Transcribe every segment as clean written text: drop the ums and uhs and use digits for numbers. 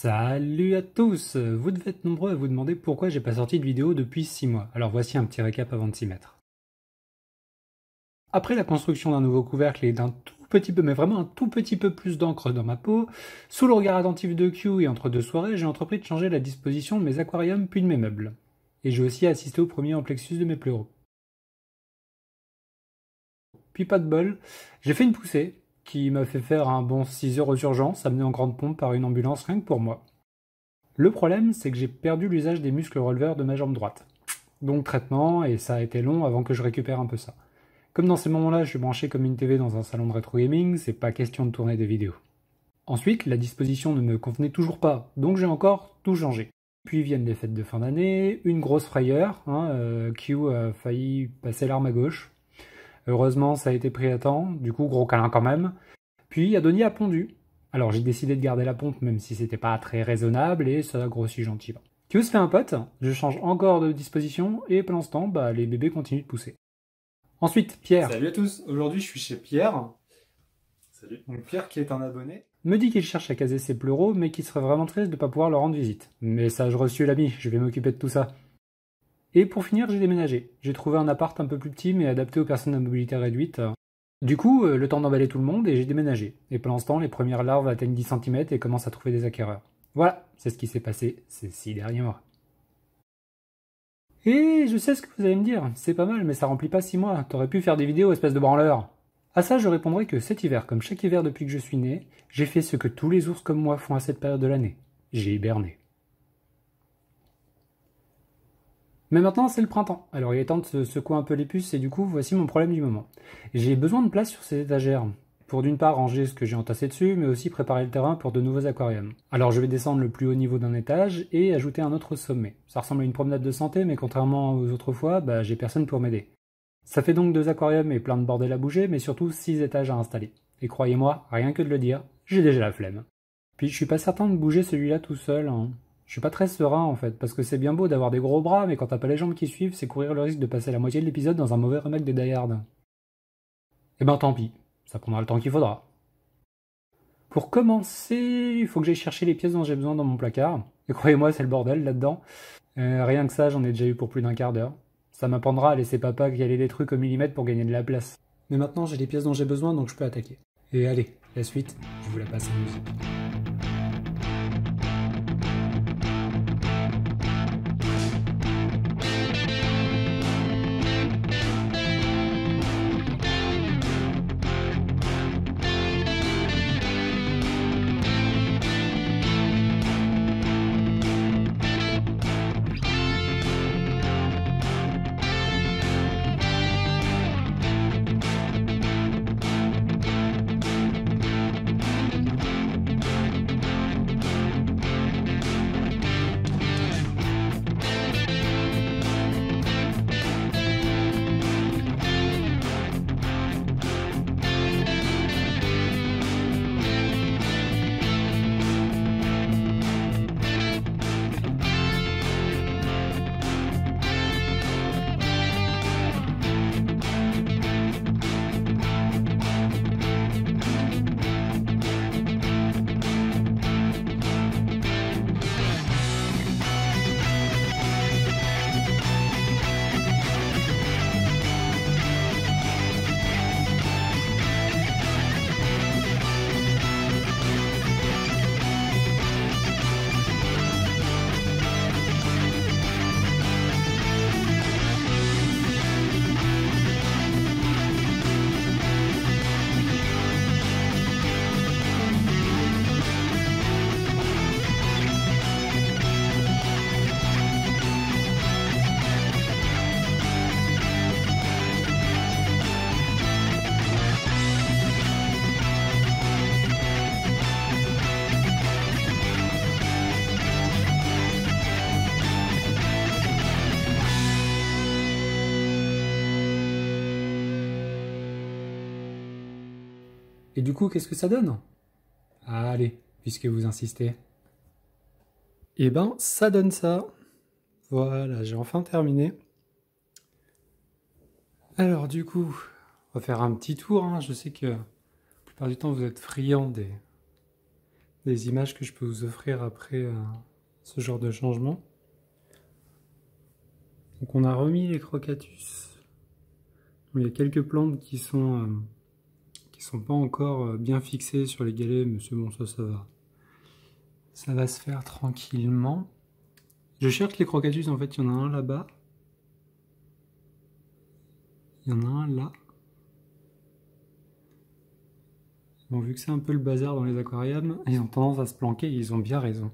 Salut à tous! Vous devez être nombreux à vous demander pourquoi j'ai pas sorti de vidéo depuis 6 mois. Alors voici un petit récap avant de s'y mettre. Après la construction d'un nouveau couvercle et d'un tout petit peu, mais vraiment un tout petit peu plus d'encre dans ma peau, sous le regard attentif de Q et entre deux soirées, j'ai entrepris de changer la disposition de mes aquariums puis de mes meubles. Et j'ai aussi assisté au premier amplexus de mes pleuros. Puis pas de bol, j'ai fait une poussée, qui m'a fait faire un bon 6 heures aux urgences, amené en grande pompe par une ambulance rien que pour moi. Le problème, c'est que j'ai perdu l'usage des muscles releveurs de ma jambe droite. Donc traitement, et ça a été long avant que je récupère un peu ça. Comme dans ces moments-là, je suis branché comme une TV dans un salon de rétro gaming, c'est pas question de tourner des vidéos. Ensuite, la disposition ne me convenait toujours pas, donc j'ai encore tout changé. Puis viennent les fêtes de fin d'année, une grosse frayeur, Q a failli passer l'arme à gauche. Heureusement, ça a été pris à temps, du coup gros câlin quand même. Puis Adonis a pondu. Alors j'ai décidé de garder la pompe même si c'était pas très raisonnable et ça a grossi gentiment. Q se fait un pote, je change encore de disposition et pendant ce temps, les bébés continuent de pousser. Ensuite, Pierre. Salut à tous, aujourd'hui je suis chez Pierre. Salut. Donc Pierre qui est un abonné. Me dit qu'il cherche à caser ses pleuros mais qu'il serait vraiment triste de pas pouvoir leur rendre visite. Message reçu l'ami, je vais m'occuper de tout ça. Et pour finir, j'ai déménagé. J'ai trouvé un appart un peu plus petit mais adapté aux personnes à mobilité réduite. Du coup, le temps d'emballer tout le monde et j'ai déménagé. Et pendant ce temps, les premières larves atteignent 10 cm et commencent à trouver des acquéreurs. Voilà, c'est ce qui s'est passé ces 6 derniers mois. Et je sais ce que vous allez me dire, c'est pas mal, mais ça remplit pas 6 mois. T'aurais pu faire des vidéos, espèce de branleur. À ça, je répondrai que cet hiver, comme chaque hiver depuis que je suis né, j'ai fait ce que tous les ours comme moi font à cette période de l'année. J'ai hiberné. Mais maintenant, c'est le printemps. Alors il est temps de se secouer un peu les puces et du coup, voici mon problème du moment. J'ai besoin de place sur ces étagères. Pour d'une part ranger ce que j'ai entassé dessus, mais aussi préparer le terrain pour de nouveaux aquariums. Alors je vais descendre le plus haut niveau d'un étage et ajouter un autre au sommet. Ça ressemble à une promenade de santé, mais contrairement aux autres fois, j'ai personne pour m'aider. Ça fait donc 2 aquariums et plein de bordel à bouger, mais surtout 6 étages à installer. Et croyez-moi, rien que de le dire, j'ai déjà la flemme. Puis je suis pas certain de bouger celui-là tout seul. Je suis pas très serein en fait, parce que c'est bien beau d'avoir des gros bras, mais quand t'as pas les jambes qui suivent, c'est courir le risque de passer la moitié de l'épisode dans un mauvais remake des Die Hard. Eh ben tant pis, ça prendra le temps qu'il faudra. Pour commencer, il faut que j'aille chercher les pièces dont j'ai besoin dans mon placard. Et croyez-moi, c'est le bordel là-dedans. Rien que ça, j'en ai déjà eu pour plus d'un quart d'heure. Ça m'apprendra à laisser papa caler des trucs au millimètre pour gagner de la place. Mais maintenant, j'ai les pièces dont j'ai besoin, donc je peux attaquer. Et allez, la suite, je vous la passe en musique. Et du coup, qu'est-ce que ça donne? Allez, puisque vous insistez. Eh ben, ça donne ça. Voilà, j'ai enfin terminé. Alors du coup, on va faire un petit tour. Je sais que la plupart du temps, vous êtes friands des images que je peux vous offrir après ce genre de changement. Donc on a remis les crocatus. Il y a quelques plantes qui sont pas encore bien fixées sur les galets, mais c'est bon, ça va. Ça va se faire tranquillement. Je cherche les crocatus, en fait, il y en a un là-bas. Il y en a un là. Bon, vu que c'est un peu le bazar dans les aquariums, ils ont tendance à se planquer et ils ont bien raison.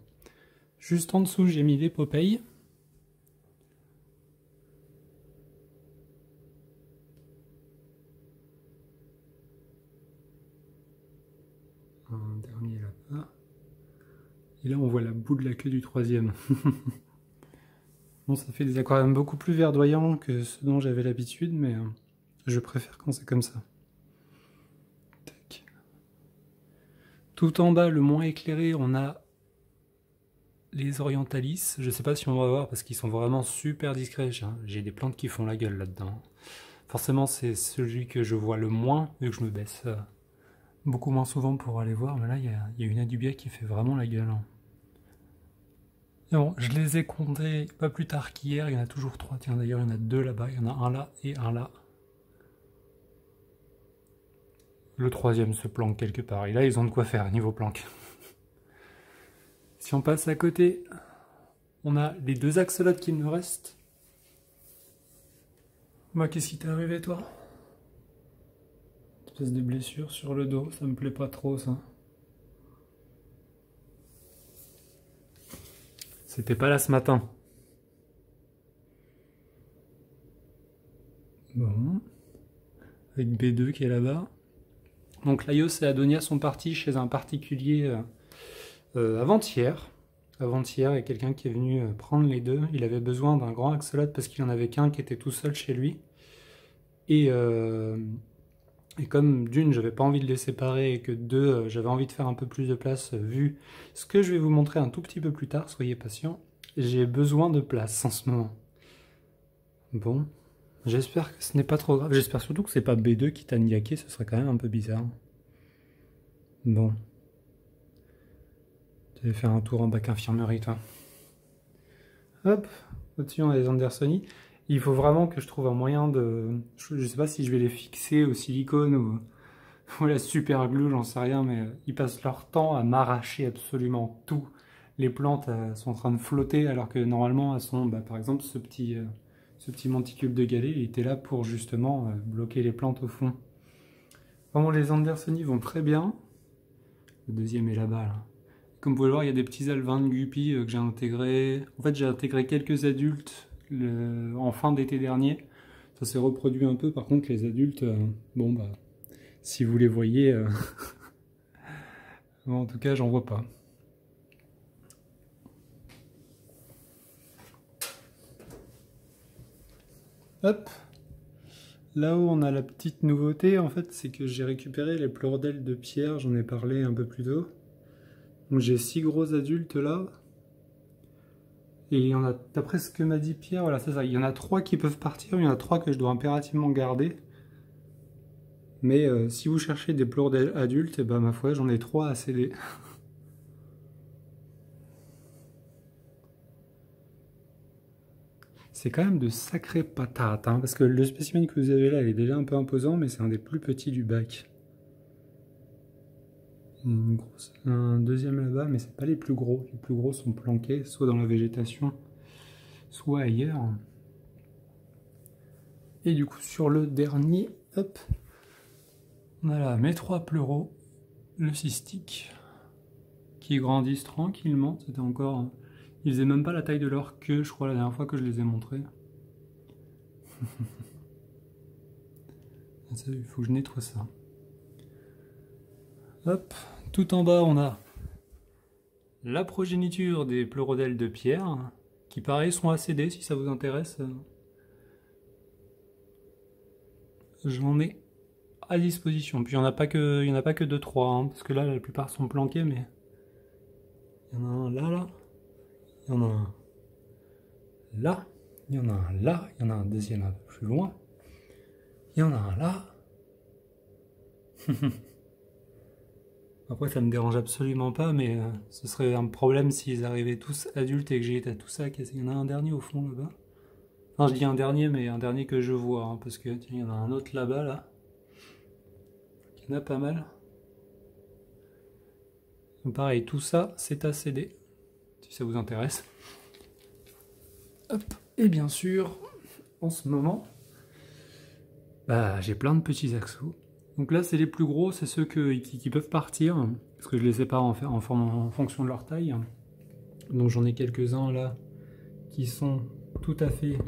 Juste en dessous, j'ai mis des Popeye. Un dernier là-bas. Et là, on voit la bout de la queue du troisième. Bon, ça fait des aquariums beaucoup plus verdoyants que ceux dont j'avais l'habitude, mais je préfère quand c'est comme ça. Tac. Tout en bas, le moins éclairé, on a les Orientalis. Je sais pas si on va voir parce qu'ils sont vraiment super discrets. J'ai des plantes qui font la gueule là-dedans. Forcément, c'est celui que je vois le moins, vu que je me baisse beaucoup moins souvent pour aller voir. Mais là, il y a une Adubia qui fait vraiment la gueule. Et bon, je les ai comptés pas plus tard qu'hier. Il y en a toujours 3. Tiens, d'ailleurs, il y en a 2 là-bas. Il y en a un là et un là. Le troisième se planque quelque part. Et là, ils ont de quoi faire niveau planque. Si on passe à côté, on a les 2 axolotes qu'il me reste. Moi, qu'est-ce qui t'est arrivé, toi? Une espèce de blessure sur le dos, ça me plaît pas trop, ça. C'était pas là ce matin. Bon. Avec B2 qui est là-bas. Donc Laios et Adonia sont partis chez un particulier avant-hier. Avant-hier, il y a quelqu'un qui est venu prendre les 2. Il avait besoin d'un grand axolote parce qu'il en avait qu'un qui était tout seul chez lui. Et comme d'une, j'avais pas envie de les séparer et que 2, j'avais envie de faire un peu plus de place vu ce que je vais vous montrer un tout petit peu plus tard, soyez patients. J'ai besoin de place en ce moment. Bon, j'espère que ce n'est pas trop grave. J'espère surtout que c'est pas B2 qui t'a niaqué, ce serait quand même un peu bizarre. Bon. Tu vas faire un tour en bac infirmerie, toi. Hop, au-dessus on a les Andersoni. Il faut vraiment que je trouve un moyen de... Je sais pas si je vais les fixer au silicone ou la super glue, j'en sais rien, mais ils passent leur temps à m'arracher absolument tout. Les plantes sont en train de flotter alors que normalement elles sont... par exemple, ce petit monticule de galet, il était là pour justement bloquer les plantes au fond. Vraiment, les Andersoni vont très bien. Le deuxième est là-bas, là. Comme vous pouvez le voir, il y a des petits alevins de guppy que j'ai intégrés. En fait, j'ai intégré quelques adultes en fin d'été dernier. Ça s'est reproduit un peu. Par contre, les adultes, bon, si vous les voyez, bon, en tout cas, j'en vois pas. Hop. Là-haut, on a la petite nouveauté, en fait, c'est que j'ai récupéré les pleurodèles de pierre. J'en ai parlé un peu plus tôt. Donc j'ai 6 gros adultes là. Et il y en a, d'après ce que m'a dit Pierre, voilà, c'est ça. Il y en a 3 qui peuvent partir, mais il y en a 3 que je dois impérativement garder. Mais si vous cherchez des pleurodèles adultes, et ma foi, j'en ai 3 à céder. C'est quand même de sacrées patates, hein, parce que le spécimen que vous avez là, il est déjà un peu imposant, mais c'est un des plus petits du bac. Un deuxième là-bas, mais c'est pas les plus gros. Les plus gros sont planqués, soit dans la végétation, soit ailleurs. Et du coup, sur le dernier, hop, on a là mes 3 pleuros, le cystique, qui grandissent tranquillement. C'était encore... Ils faisaient même pas la taille de leur queue, je crois, la dernière fois que je les ai montrés. Il faut que je nettoie ça. Hop, tout en bas, on a la progéniture des pleurodèles de pierre, qui pareil sont à céder si ça vous intéresse. J'en ai à disposition. Puis il n'y en a pas que 2-3, hein, parce que là la plupart sont planqués, mais il y en a un là, il y en a un là, il y en a un là, il y en a un deuxième un peu plus loin, il y en a un là. Après, ça me dérange absolument pas, mais ce serait un problème s'ils arrivaient tous adultes et que j'ai tout ça. Il y en a un dernier au fond là-bas. Enfin, je dis un dernier, mais un dernier que je vois, hein, parce que tiens, il y en a un autre là-bas, là. Il y en a pas mal. Donc, pareil, tout ça, c'est à céder, si ça vous intéresse. Hop, et bien sûr, en ce moment, bah, j'ai plein de petits axos. Donc là, c'est les plus gros, c'est ceux qui peuvent partir, parce que je les sépare en fonction de leur taille. Donc j'en ai quelques-uns là qui sont tout à fait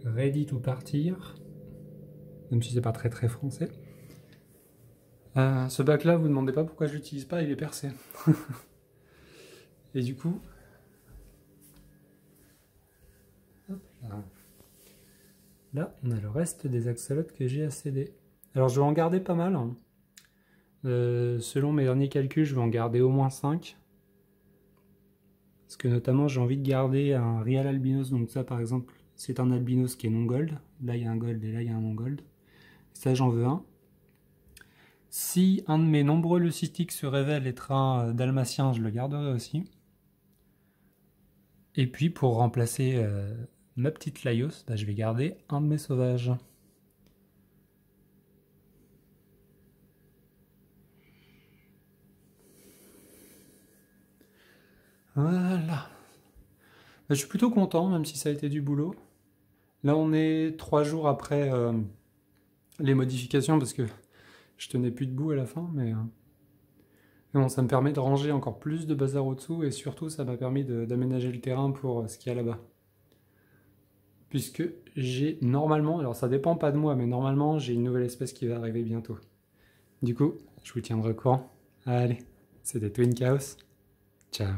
ready to partir, même si c'est pas très français. Ce bac là, vous ne demandez pas pourquoi je l'utilise pas, il est percé. Et du coup, hop là, on a le reste des axolotes que j'ai à céder. Alors je vais en garder pas mal. Selon mes derniers calculs, je vais en garder au moins 5. Parce que notamment, j'ai envie de garder un Real Albinos. Donc ça, par exemple, c'est un Albinos qui est non gold. Là, il y a un gold et là, il y a un non gold. Ça, j'en veux un. Si un de mes nombreux leucistiques se révèle être un dalmatien, je le garderai aussi. Et puis, pour remplacer ma petite Laios, bah, je vais garder un de mes sauvages. Voilà. Je suis plutôt content, même si ça a été du boulot. Là, on est 3 jours après les modifications, parce que je tenais plus debout à la fin, mais bon, ça me permet de ranger encore plus de bazar au-dessous, et surtout, ça m'a permis d'aménager le terrain pour ce qu'il y a là-bas. Puisque j'ai normalement, alors ça dépend pas de moi, mais normalement, j'ai une nouvelle espèce qui va arriver bientôt. Du coup, je vous tiendrai au courant. Allez, c'était Twin Chaos. Ciao.